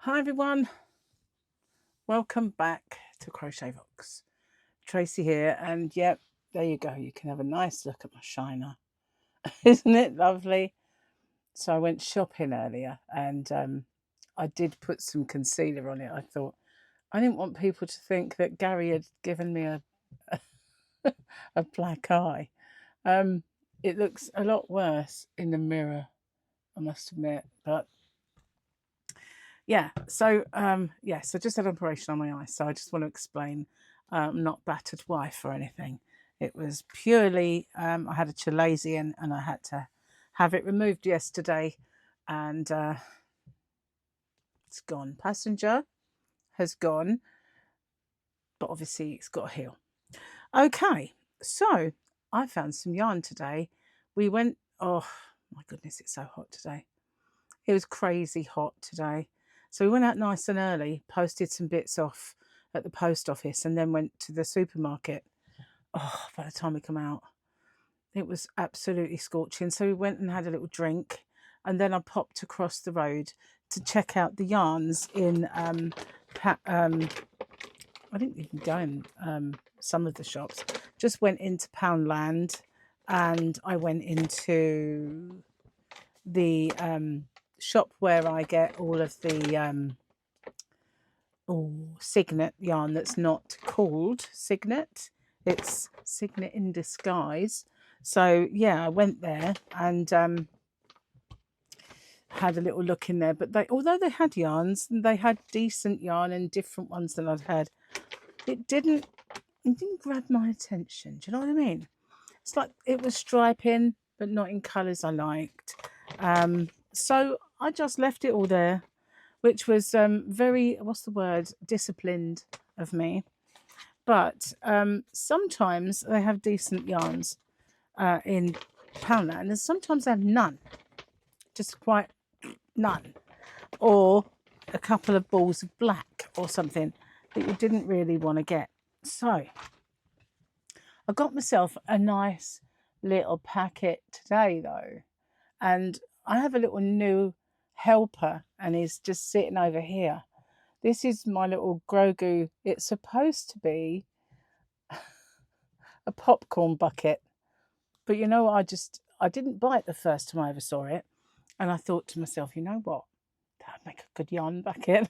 Hi everyone, welcome back to Crochet Vox. Tracy here, and yep, there you go. You can have a nice look at my shiner. Isn't it lovely? So I went shopping earlier and I did put some concealer on it. I thought I didn't want people to think that Gary had given me a black eye. Um, it looks a lot worse in the mirror, I must admit, but yeah, so yes, I just had an operation on my eye, so I just want to explain. I'm not battered wife or anything. It was purely I had a chalazion and I had to have it removed yesterday, and it's gone. Passenger has gone, but obviously it's got to heal. Okay, so I found some yarn today. We went. Oh my goodness, it's so hot today. It was crazy hot today. So we went out nice and early, posted some bits off at the post office, and then went to the supermarket. Oh, by the time we come out, it was absolutely scorching. So we went and had a little drink, and then I popped across the road to check out the yarns in. I didn't even go in some of the shops. Just went into Poundland, and I went into the shop where I get all of the Signet yarn that's not called Signet. It's Signet in disguise. So yeah, I went there and had a little look in there. But although they had yarns, they had decent yarn and different ones than I'd had. It didn't grab my attention. Do you know what I mean? It's like it was striping, but not in colours I liked. So I just left it all there, which was very, what's the word, disciplined of me. But sometimes they have decent yarns in Poundland, and sometimes they have none, just quite none, or a couple of balls of black or something that you didn't really want to get. So I got myself a nice little packet today, though, and I have a little new helper, and he's just sitting over here. This is my little Grogu. It's supposed to be a popcorn bucket, but you know, I didn't buy it the first time I ever saw it, and I thought to myself, you know what, that'd make a good yarn bucket.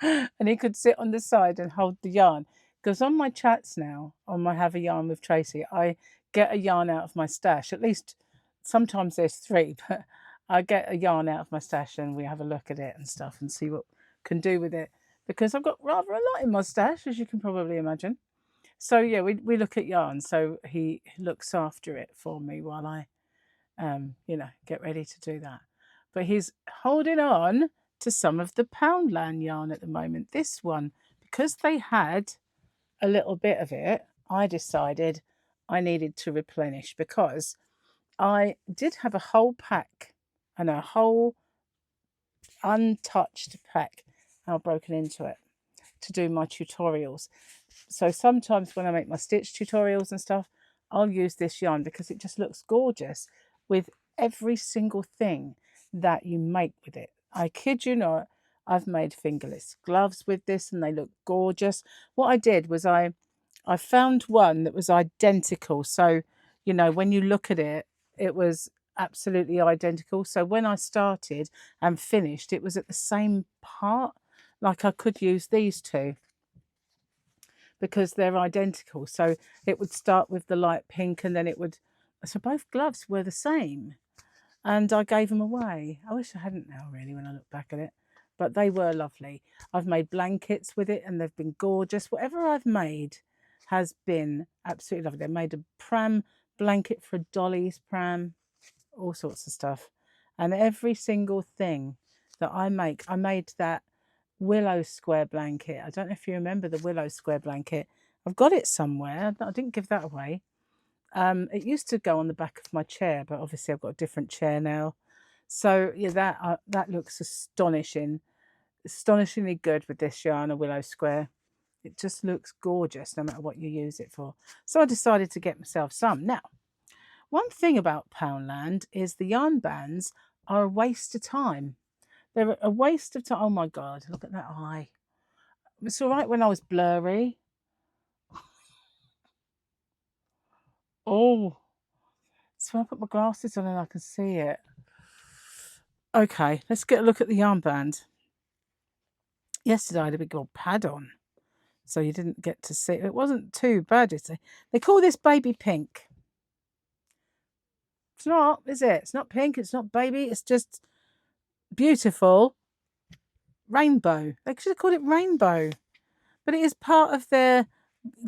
And he could sit on the side and hold the yarn, because on my chats now, on my Have a Yarn with Tracy, I get a yarn out of my stash. At least sometimes there's three, but I get a yarn out of my stash and we have a look at it and stuff and see what can do with it, because I've got rather a lot in my stash, as you can probably imagine. So yeah, we look at yarn. So he looks after it for me while I get ready to do that. But he's holding on to some of the Poundland yarn at the moment. This one, because they had a little bit of it, I decided I needed to replenish, because I did have a whole pack and a whole untouched pack now broken into it to do my tutorials. So sometimes when I make my stitch tutorials and stuff, I'll use this yarn because it just looks gorgeous with every single thing that you make with it. I kid you not, I've made fingerless gloves with this and they look gorgeous. What I did was I found one that was identical. So, you know, when you look at it, it was absolutely identical. So when I started and finished, it was at the same part. Like I could use these two because they're identical. So it would start with the light pink and then it would, so both gloves were the same. And I gave them away. I wish I hadn't now, really, when I look back at it. But they were lovely. I've made blankets with it and they've been gorgeous. Whatever I've made has been absolutely lovely. They made a pram blanket for a Dolly's pram, all sorts of stuff. And every single thing that I make, I made that Willow square blanket. I don't know if you remember the Willow square blanket. I've got it somewhere. I didn't give that away. It used to go on the back of my chair, but obviously I've got a different chair now. So yeah, that looks astonishingly good with this yarn, a Willow square. It just looks gorgeous no matter what you use it for. So I decided to get myself some. Now, one thing about Poundland is the yarn bands are a waste of time. They're a waste of time. Oh my God, look at that eye. It's all right when I was blurry. Oh, so I put my glasses on and I can see it. Okay, let's get a look at the yarn band. Yesterday I had a big old pad on, so you didn't get to see it. It wasn't too bad, is it? They call this baby pink. It's not, is it? It's not pink, it's not baby, it's just beautiful rainbow. They should have called it rainbow. But it is part of their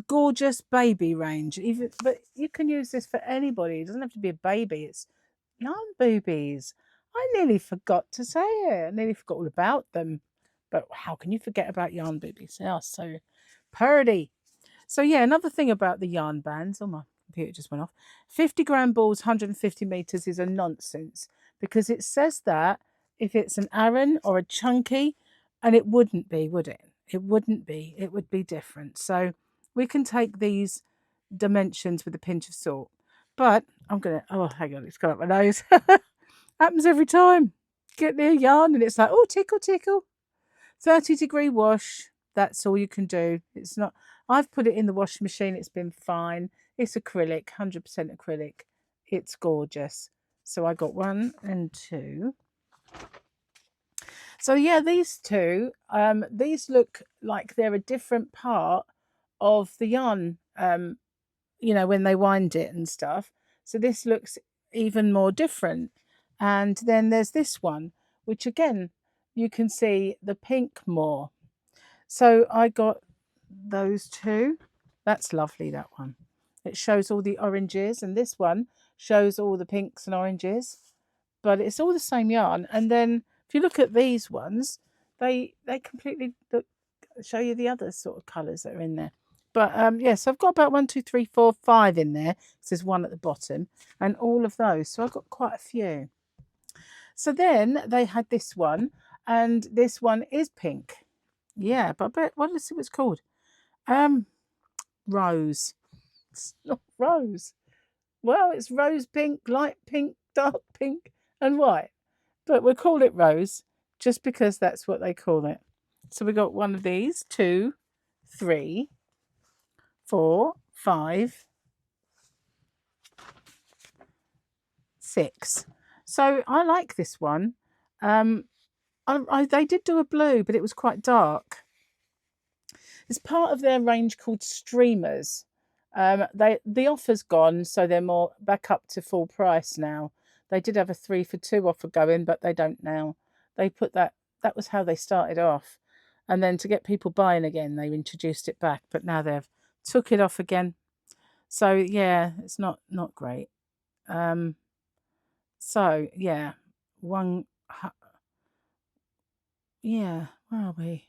gorgeous baby range. But you can use this for anybody. It doesn't have to be a baby. It's yarn boobies. I nearly forgot to say it. I nearly forgot all about them. But how can you forget about yarn boobies? They are so purdy. So yeah, another thing about the yarn bands. Oh, my computer just went off. 50-gram balls, 150 meters is a nonsense, because it says that if it's an Aran or a chunky, and it wouldn't be, would it? It wouldn't be. It would be different. So we can take these dimensions with a pinch of salt. But I'm going to... Oh, hang on. It's gone up my nose. Happens every time. Get near yarn and it's like, oh, tickle, tickle. 30-degree wash. That's all you can do. It's not... I've put it in the washing machine. It's been fine. It's acrylic, 100% acrylic. It's gorgeous. So I got 1 and 2. So yeah, these two, these look like they're a different part of the yarn, you know, when they wind it and stuff. So this looks even more different. And then there's this one, which again, you can see the pink more. So I got those two. That's lovely, that one. It shows all the oranges, and this one shows all the pinks and oranges. But it's all the same yarn. And then if you look at these ones, they completely show you the other sort of colours that are in there. But yes, I've got about 1, 2, 3, 4, 5 in there. There's one at the bottom, and all of those. So I've got quite a few. So then they had this one, and this one is pink. Yeah, but let's see what it's called. Rose. It's not rose. Well, it's rose pink, light pink, dark pink, and white. But we'll call it rose just because that's what they call it. So we got one of these, 2, 3, 4, 5, 6. So I like this one. They did do a blue, but it was quite dark. It's part of their range called Streamers. The offer's gone, so they're more back up to full price now. They did have a 3 for 2 offer going, but they don't now. They put that was how they started off. And then to get people buying again, they introduced it back, but now they've took it off again. So yeah, it's not great. So yeah, where are we?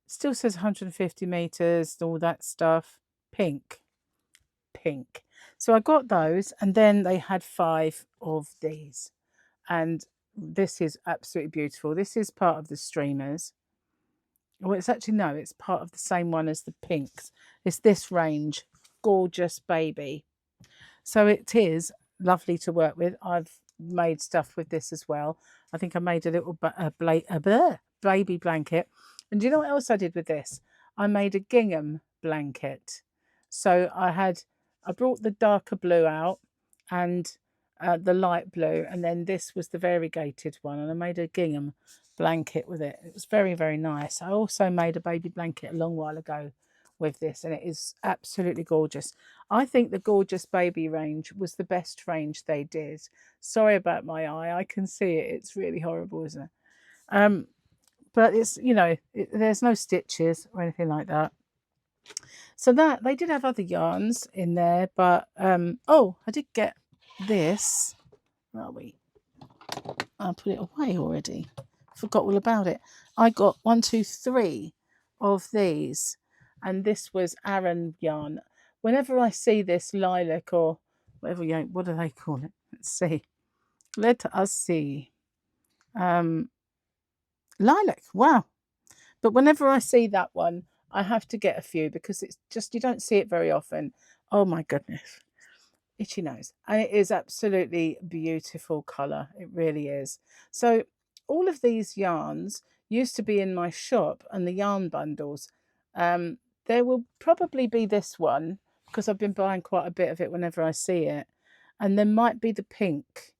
Still says 150 meters, all that stuff. Pink. So I got those, and then they had 5 of these, and this is absolutely beautiful. This is part of the Streamers. Well, it's actually, no, it's part of the same one as the pinks. It's this range. Gorgeous baby. So it is lovely to work with. I've made stuff with this as well. I think I made a little baby blanket. And do you know what else I did with this? I made a gingham blanket. So I brought the darker blue out and the light blue, and then this was the variegated one, and I made a gingham blanket with it. It was very, very nice. I also made a baby blanket a long while ago with this, and it is absolutely gorgeous. I think the Gorgeous Baby range was the best range they did. Sorry about my eye. I can see it. It's really horrible, isn't it? But it's, you know, there's no stitches or anything like that. So that they did have other yarns in there, but oh, I did get this. Where are we? I put it away already. Forgot all about it. I got 1, 2, 3 of these, and this was Aran yarn. Whenever I see this lilac or whatever yarn, what do they call it? Let's see. Let us see. Lilac. Wow. But whenever I see that one, I have to get a few because it's just, you don't see it very often. Oh my goodness. Itchy nose. And it is absolutely beautiful colour. It really is. So all of these yarns used to be in my shop and the yarn bundles. Um, there will probably be this one because I've been buying quite a bit of it whenever I see it. And there might be the pink.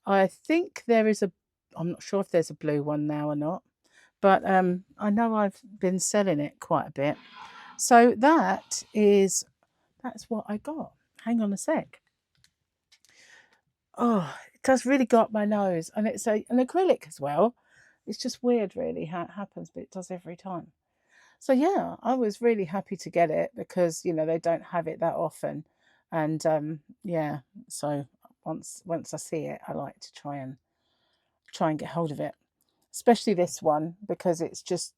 I think there is a, I'm not sure if there's a blue one now or not, but I know I've been selling it quite a bit. So that's what I got. Hang on a sec. Oh, it does really go up my nose, and it's an acrylic as well. It's just weird, really, how it happens, but it does every time. So yeah, I was really happy to get it because they don't have it that often, and yeah. So once I see it, I like to try and get hold of it, especially this one because it's just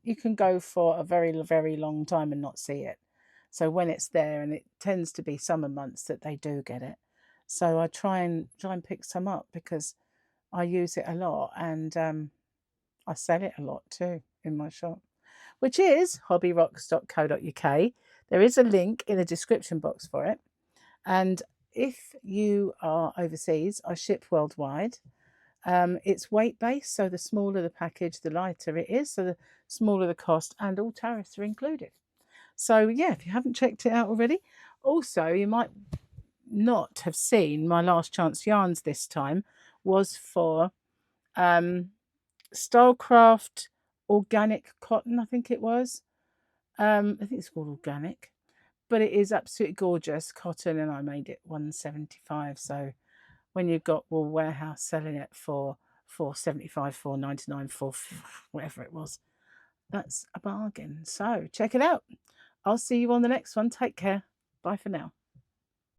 you can go for a very very long time and not see it. So when it's there, and it tends to be summer months that they do get it. So I try and pick some up because I use it a lot, and I sell it a lot too in my shop, which is hobbyrocks.co.uk. There is a link in the description box for it. And if you are overseas, I ship worldwide. It's weight based, so the smaller the package, the lighter it is. So the smaller the cost, and all tariffs are included. So yeah, if you haven't checked it out already, also you might not have seen my last chance yarns this time was for Stylecraft organic cotton, I think it was. I think it's called organic, but it is absolutely gorgeous cotton, and I made it 175. So when you've got Wool Warehouse selling it for 475, 499, for whatever it was, that's a bargain. So check it out. I'll see you on the next one. Take care. Bye for now.